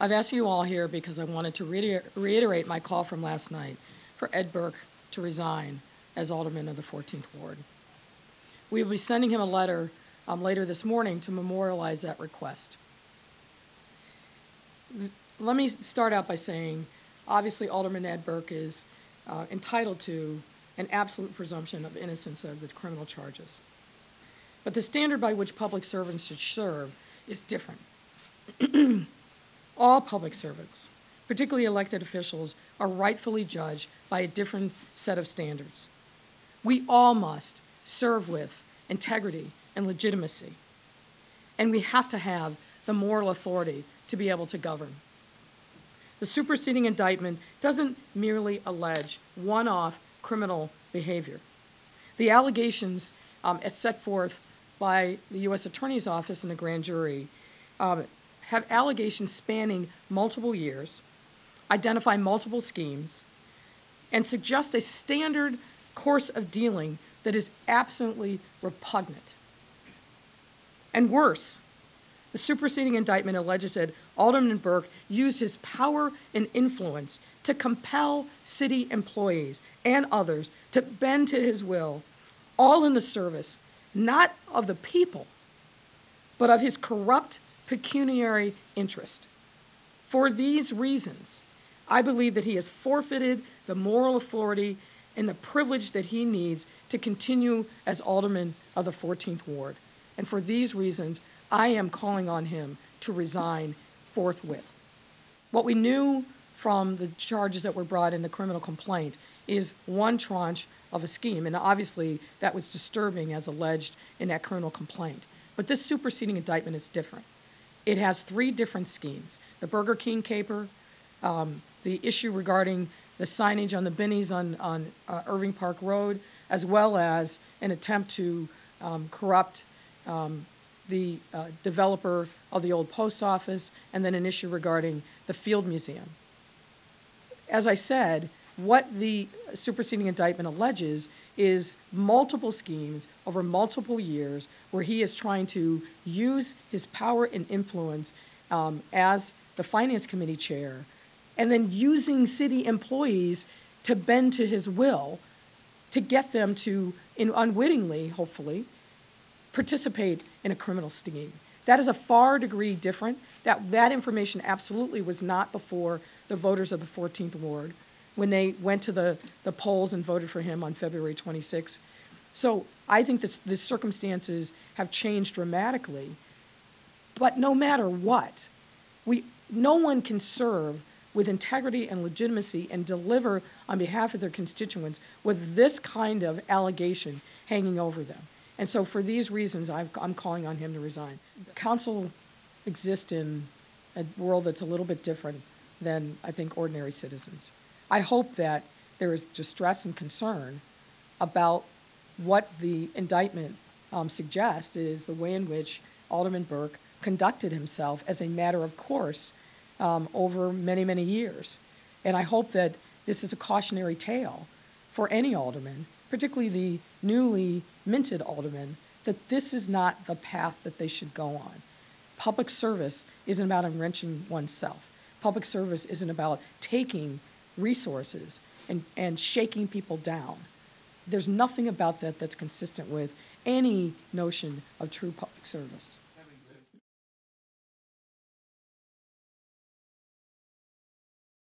I've asked you all here because I wanted to reiterate my call from last night for Ed Burke to resign as Alderman of the 14th Ward. We will be sending him a letter later this morning to memorialize that request. Let me start out by saying, obviously, Alderman Ed Burke is entitled to an absolute presumption of innocence of the criminal charges. But the standard by which public servants should serve is different. All public servants, particularly elected officials, are rightfully judged by a different set of standards. We all must serve with integrity and legitimacy, and we have to have the moral authority to be able to govern. The superseding indictment doesn't merely allege one-off criminal behavior. The allegations as set forth by the U.S. Attorney's Office and the grand jury have allegations spanning multiple years, identify multiple schemes, and suggest a standard course of dealing that is absolutely repugnant. And worse, the superseding indictment alleges that Alderman Burke used his power and influence to compel city employees and others to bend to his will, all in the service, not of the people, but of his corrupt pecuniary interest. For these reasons, I believe that he has forfeited the moral authority and the privilege that he needs to continue as Alderman of the 14th Ward. And for these reasons, I am calling on him to resign forthwith. What we knew from the charges that were brought in the criminal complaint is one tranche of a scheme, and obviously that was disturbing as alleged in that criminal complaint. But this superseding indictment is different. It has three different schemes: the Burger King caper, the issue regarding the signage on the binnies on Irving Park Road, as well as an attempt to corrupt the developer of the old post office, and then an issue regarding the Field Museum. As I said, what the superseding indictment alleges is multiple schemes over multiple years where he is trying to use his power and influence as the Finance Committee chair, and then using city employees to bend to his will to get them to, unwittingly, hopefully, participate in a criminal scheme. That is a far degree different. That information absolutely was not before the voters of the 14th Ward when they went to the polls and voted for him on February 26. So I think that the circumstances have changed dramatically. But no matter what, no one can serve with integrity and legitimacy and deliver on behalf of their constituents with this kind of allegation hanging over them. And so for these reasons, I'm calling on him to resign. Council exists in a world that's a little bit different than, I think, ordinary citizens. I hope that there is distress and concern about what the indictment suggests is the way in which Alderman Burke conducted himself as a matter of course over many, many years. And I hope that this is a cautionary tale for any alderman, particularly the newly minted alderman, that this is not the path that they should go on. Public service isn't about enriching oneself. Public service isn't about taking resources and shaking people down. There's nothing about that that's consistent with any notion of true public service.